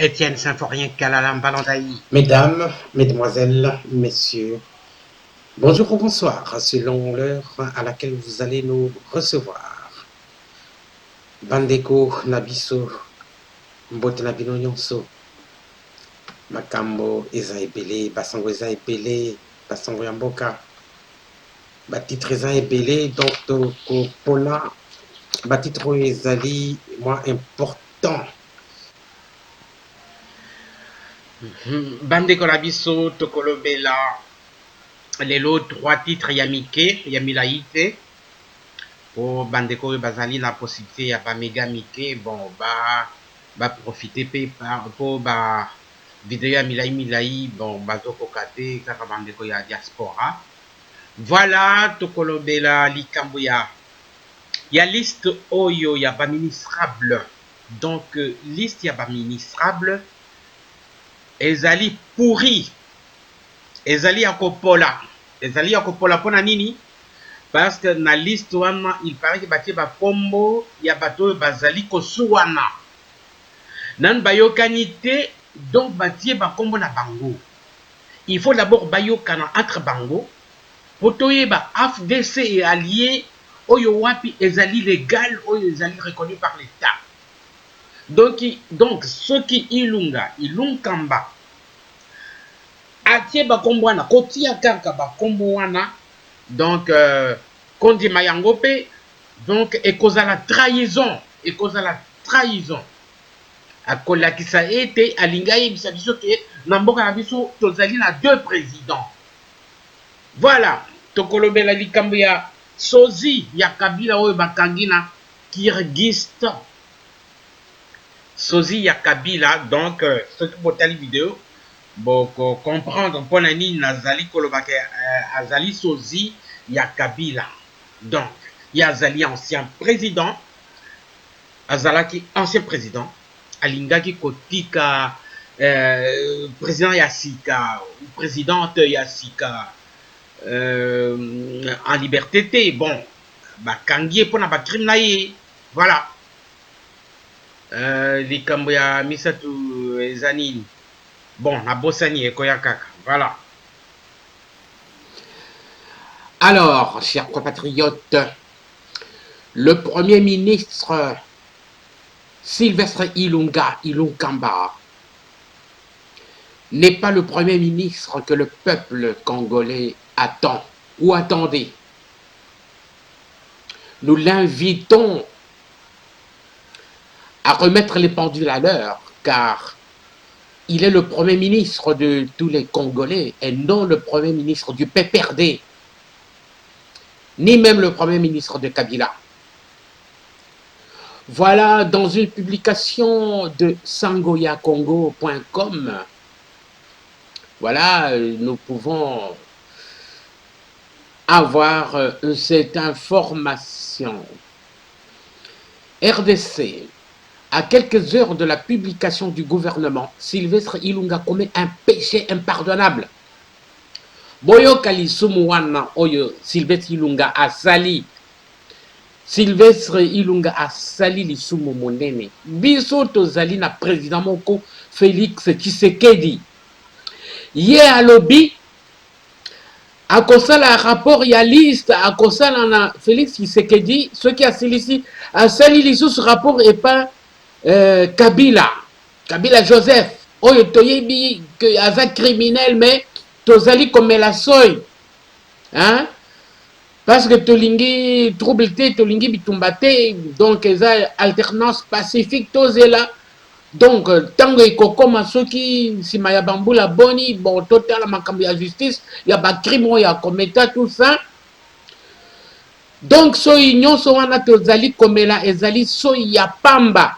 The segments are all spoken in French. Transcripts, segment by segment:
Étienne Symphorien Kalalam Balandaï. Mesdames, Mesdemoiselles, Messieurs, bonjour ou bonsoir, selon l'heure à laquelle vous allez nous recevoir. Bandeko Nabiso, Mbote Nabino Nyonso, Makambo Eza Ebele, Basango Eza Ebele, Basango Yamboka, Batitre Eza Ebele, donc Pola, Batitre Ezali, moi important. Bande Kolabiso, Tokolobela, Lelo, 3 titres Yamike, Yamilaïte. Pour Bandeko Bazali, la possibilité à Méga Mike, bon, bah, profiter pour vidéo Yamilaï, bon, Bazoko Kate, Kaka Bandeko ya diaspora. Voilà, Tokolobela, Likambuya. Il y a liste Oyo, il y a pas ministrable. Donc, liste, il y a pas ministrable. Ezali pourri. Ezali akopola. Ezali akopola pona nini? Parce que na liste wana, il paraît que batie ba kombo, ya bato bazali kosuwana. Nan bayokanite, donc batie ba kombo na bango. Il faut d'abord bayokana entre bango. Potoye ba AFDC et alliés, oyo wapi ezali légal, oyo ezali reconnu par l'État. Donc ceux qui ilunkamba, atie bakombo wana, kotia kaka bakombo wana, donc kondi mayangope, donc ekozala trahison, akolakisa ete alinga yebisa biso ke na mboka na biso tozali na 2 présidents. Voilà, tokolobela likambo ya sozi ya Kabila oyo bakangi na Kyrgyzstan. Sozi ya Kabila, donc ceux qui botali vidéo bon comprendre mpona nini nazali kolobaka azali sozi ya Kabila. Donc ya azali ancien président, azalaki ancien président, alingaki kotika président ya sika ou présidente ya sika en liberté te, bon bakangi mpona bacrime na ye. Voilà, likambo ya misatu eza nini? Bon, nabosani ekoya kaka. Voilà. Alors, chers compatriotes, le Premier ministre Sylvestre Ilunkamba n'est pas le Premier ministre que le peuple congolais attend ou attendait. Nous l'invitons à remettre les pendules à l'heure, car il est le Premier ministre de tous les Congolais et non le Premier ministre du PPRD, ni même le Premier ministre de Kabila. Voilà, dans une publication de sangoyacongo.com, voilà, nous pouvons avoir cette information. RDC. À quelques heures de la publication du gouvernement, Sylvestre Ilunga commet un péché impardonnable. Boyo Kalisumu oyo Sylvestre Ilunga a sali. Sylvestre Ilunga a sali lisumu monene. Biso tozali na président moko Félix Tshisekedi. Ye alobi akosala rapport ya liste akosala na Félix Tshisekedi, ce qui a silisi a sali lisusu rapport et pas Kabila Joseph, oyo toyebi que aza criminel mais tozali comme la soy, hein? Parce que tolingi trouble te, tolingi bitumba te, donc eza alternance pacifique tozela. Donc tango ekokoma soki sima ya bambula boni, bon totala makambo ya justice, ya ba crime ya kometa tout ça. Donc soy nyonso wana tozali komela ezali soy ya pamba.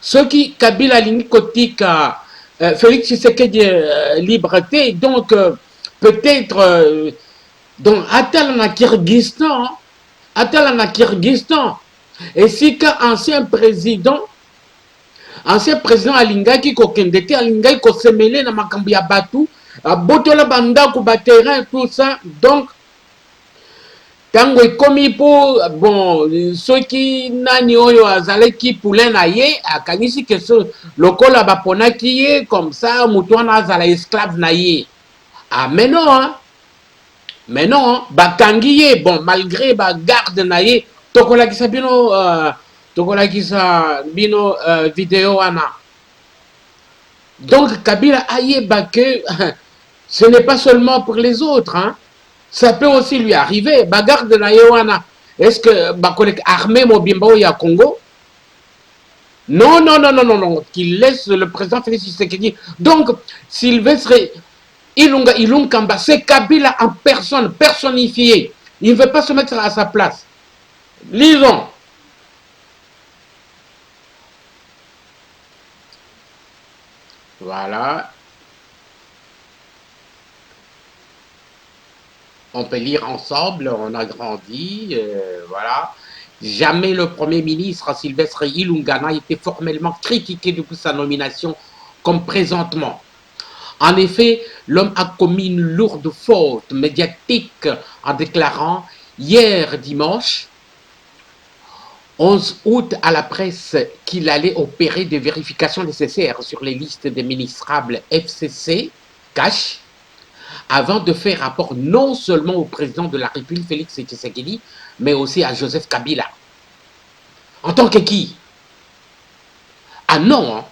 Ceux qui Kabila lingi kotika Félix Tshisekedi liberté, donc peut-être donc atalana Kyrgyzstan, et si ka ancien président alingaki kokende te, alingaki kosemele na makambo ya batu, botola bandako ba terrain tout ça, donc ntango ekomi mpo bon soki nani oyo azalaki poulain na ye akanisi ke lokola baponaki ye comme ça moto wana azala esclave na ye. Ah mais non hein? Mais non bakangi ye bon malgré bagarde na ye tokolakisa bino video wana. Donc Kabila ayeba que ce n'est pas seulement pour les autres hein. Ça peut aussi lui arriver. Bagarde na Yewana. Est-ce que Bakolek armé Mobimba ya Congo? Non, non, non, non, non, non. Qu'il laisse le président Félix Tshisekedi. Donc, Sylvestre Ilunkamba, c'est Kabila en personne, personnifié. Il ne veut pas se mettre à sa place. Lisons. Voilà. On peut lire ensemble, on a grandi, voilà. Jamais le Premier ministre Sylvestre Ilunga n'a été formellement critiqué depuis sa nomination comme présentement. En effet, l'homme a commis une lourde faute médiatique en déclarant hier dimanche 11 août à la presse qu'il allait opérer des vérifications nécessaires sur les listes des ministrables FCC, cash, avant de faire rapport non seulement au président de la République, Félix Tshisekedi, mais aussi à Joseph Kabila. En tant que qui? Ah non, hein?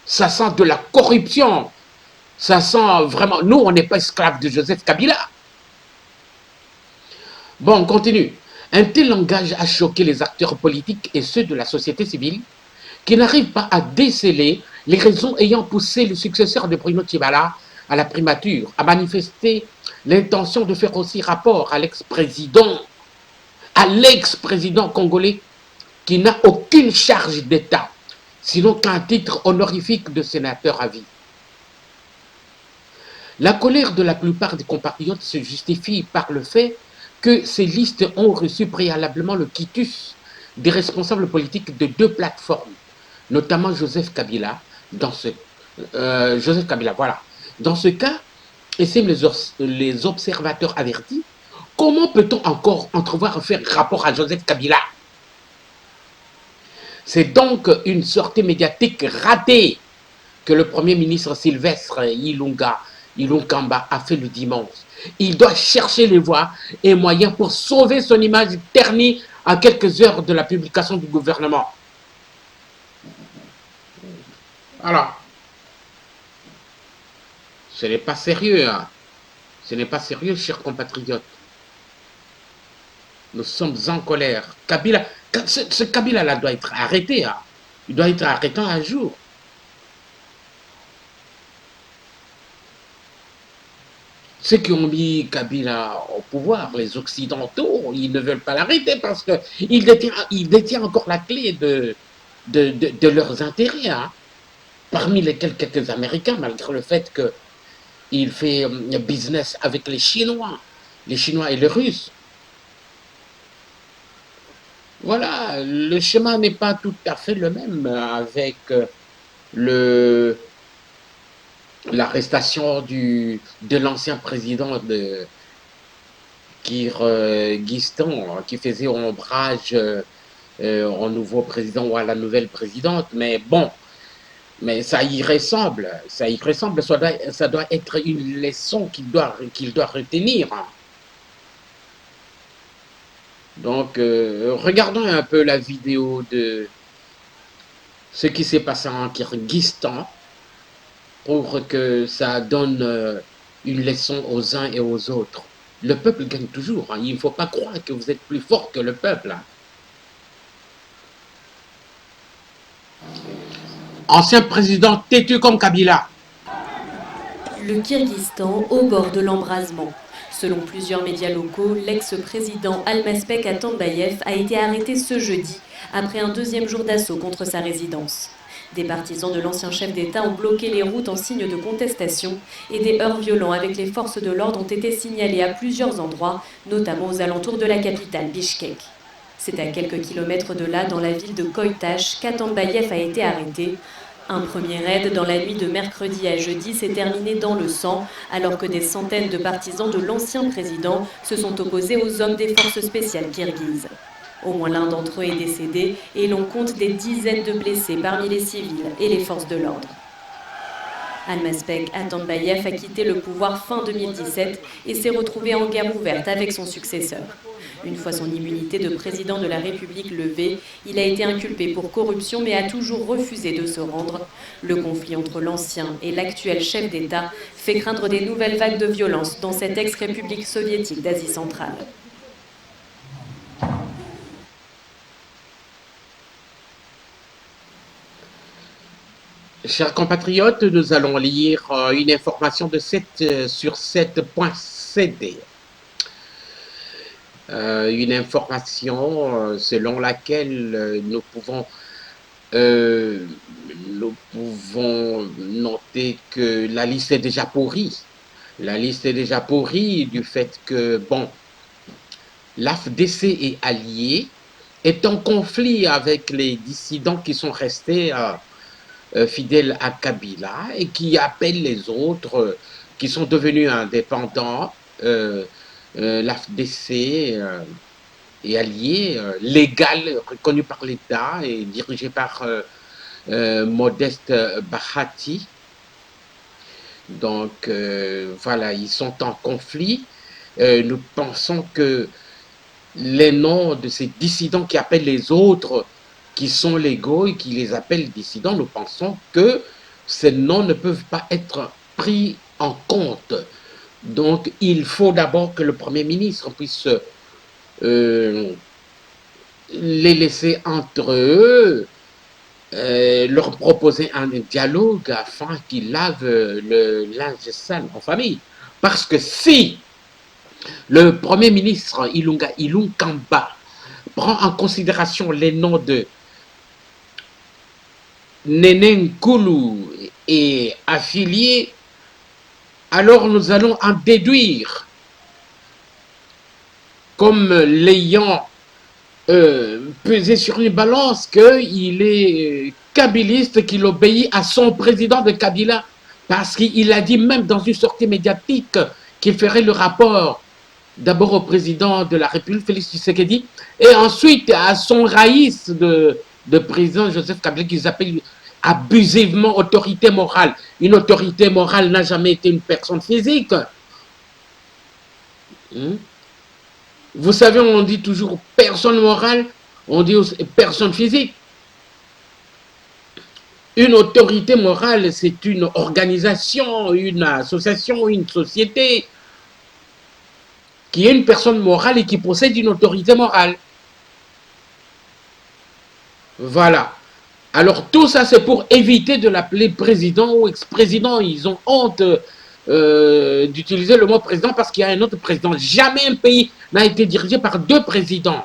Ça sent de la corruption. Ça sent vraiment... Nous, on n'est pas esclaves de Joseph Kabila. Bon, on continue. Un tel langage a choqué les acteurs politiques et ceux de la société civile qui n'arrivent pas à déceler les raisons ayant poussé le successeur de Bruno Tshibala à la primature, a manifesté l'intention de faire aussi rapport à l'ex-président congolais qui n'a aucune charge d'État, sinon qu'un titre honorifique de sénateur à vie. La colère de la plupart des compatriotes se justifie par le fait que ces listes ont reçu préalablement le quitus des responsables politiques de deux plateformes, notamment Joseph Kabila, voilà. Dans ce cas, estiment les observateurs avertis, comment peut-on encore entrevoir faire rapport à Joseph Kabila? C'est donc une sortie médiatique ratée que le Premier ministre Sylvestre Ilunkamba a fait le dimanche. Il doit chercher les voies et moyens pour sauver son image ternie à quelques heures de la publication du gouvernement. Alors, ce n'est pas sérieux, hein. Ce n'est pas sérieux, chers compatriotes. Nous sommes en colère. Kabila, ce Kabila-là doit être arrêté. Hein. Il doit être arrêté un jour. Ceux qui ont mis Kabila au pouvoir, les Occidentaux, ils ne veulent pas l'arrêter parce qu'il détient encore la clé de leurs intérêts. Hein. Parmi lesquels quelques Américains, malgré le fait qu'il fait business avec les Chinois et les Russes. Voilà, le schéma n'est pas tout à fait le même avec l'arrestation de l'ancien président de Kirghizistan qui faisait ombrage au nouveau président ou à la nouvelle présidente. Mais bon, mais ça y ressemble, ça doit être une leçon qu'il doit retenir. Donc, regardons un peu la vidéo de ce qui s'est passé en Kirghizistan pour que ça donne une leçon aux uns et aux autres. Le peuple gagne toujours. Hein. Il ne faut pas croire que vous êtes plus fort que le peuple. Hein. Ancien président têtu comme Kabila. Le Kirghizistan au bord de l'embrasement. Selon plusieurs médias locaux, l'ex-président Almazbek Atambayev a été arrêté ce jeudi, après un deuxième jour d'assaut contre sa résidence. Des partisans de l'ancien chef d'État ont bloqué les routes en signe de contestation et des heurts violents avec les forces de l'ordre ont été signalés à plusieurs endroits, notamment aux alentours de la capitale Bishkek. C'est à quelques kilomètres de là, dans la ville de Koytash, qu'Atambayev a été arrêté. Un premier raid dans la nuit de mercredi à jeudi s'est terminé dans le sang, alors que des centaines de partisans de l'ancien président se sont opposés aux hommes des forces spéciales kirghizes. Au moins l'un d'entre eux est décédé et l'on compte des dizaines de blessés parmi les civils et les forces de l'ordre. Almazbek Atambayev a quitté le pouvoir fin 2017 et s'est retrouvé en guerre ouverte avec son successeur. Une fois son immunité de président de la République levée, il a été inculpé pour corruption mais a toujours refusé de se rendre. Le conflit entre l'ancien et l'actuel chef d'État fait craindre des nouvelles vagues de violence dans cette ex-république soviétique d'Asie centrale. Chers compatriotes, nous allons lire une information sur 7.cd. Une information selon laquelle nous pouvons noter que la liste est déjà pourrie. La liste est déjà pourrie du fait que, bon, l'AFDC est allié, est en conflit avec les dissidents qui sont restés fidèles à Kabila et qui appellent les autres qui sont devenus indépendants. L'AFDC est allié, légal, reconnu par l'État et dirigé par Modeste Bahati. Donc voilà, ils sont en conflit. Nous pensons que les noms de ces dissidents qui appellent les autres qui sont légaux et qui les appellent dissidents, nous pensons que ces noms ne peuvent pas être pris en compte. Donc il faut d'abord que le Premier ministre puisse les laisser entre eux, leur proposer un dialogue afin qu'ils lavent le linge sale en famille. Parce que si le Premier ministre Ilunkamba prend en considération les noms de Nene Nkulu et affiliés, alors nous allons en déduire comme l'ayant pesé sur une balance qu'il est kabiliste, qu'il obéit à son président de Kabila, parce qu'il a dit même dans une sortie médiatique qu'il ferait le rapport d'abord au président de la République, Félix Tshisekedi, et ensuite à son raïs de président Joseph Kabila, qu'ils appellent abusivement autorité morale. Une autorité morale n'a jamais été une personne physique. Vous savez, on dit toujours personne morale, on dit aussi personne physique. Une autorité morale, c'est une organisation, une association, une société qui est une personne morale et qui possède une autorité morale. Voilà. Alors tout ça, c'est pour éviter de l'appeler président ou ex-président. Ils ont honte d'utiliser le mot président parce qu'il y a un autre président. Jamais un pays n'a été dirigé par deux présidents.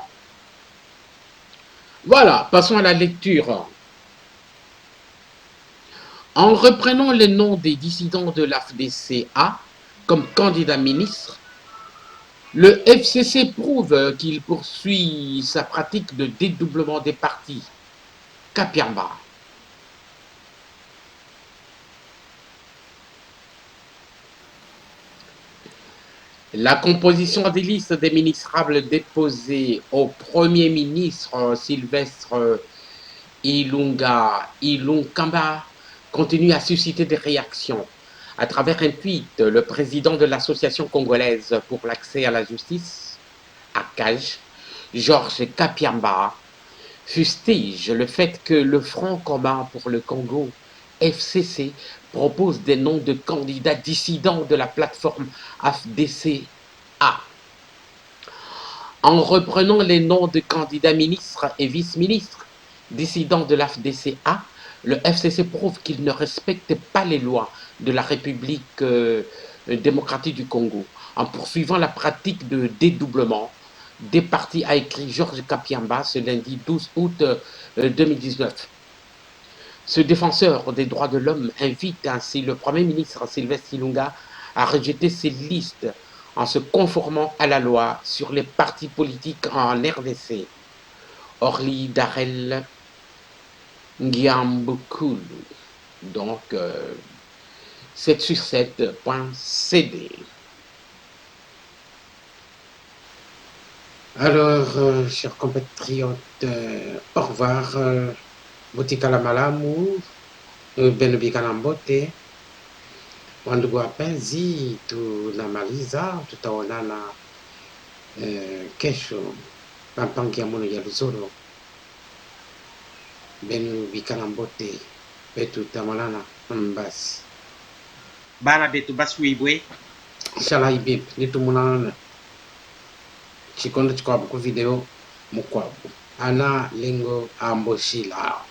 Voilà, passons à la lecture. En reprenant les noms des dissidents de l'AFDCA comme candidats ministres, le FCC prouve qu'il poursuit sa pratique de dédoublement des partis. Kapiamba. La composition des listes des ministrables déposées au Premier ministre Sylvestre Ilunkamba continue à susciter des réactions. À travers un tweet, le président de l'Association congolaise pour l'accès à la justice, ACAJ, Georges Kapiamba, fustige le fait que le Front commun pour le Congo, FCC, propose des noms de candidats dissidents de la plateforme AFDCA. En reprenant les noms de candidats ministres et vice-ministres dissidents de l'AFDCA, le FCC prouve qu'il ne respecte pas les lois de la République démocratique du Congo. En poursuivant la pratique de dédoublement des partis, a écrit Georges Kapiamba ce lundi 12 août 2019. Ce défenseur des droits de l'homme invite ainsi le Premier ministre Sylvestre Ilunga à rejeter ces listes en se conformant à la loi sur les partis politiques en RDC. Orly Darel Ngiambukulu. Donc, 7sur7.cd. Alors, chers compatriotes, au revoir. Botika la malamu, benubika na mbote. Wandugu wapenzi, tunamaliza, tutaonana kesho pampangi ya mono ya Luzolo. Benubika na mbote, betu tamalana mbasi. Bana betu basuibwe. Inshallah ibib, nitumunana. Chikondo chikwabu ku video mukwabu. Ana lengo amboshila.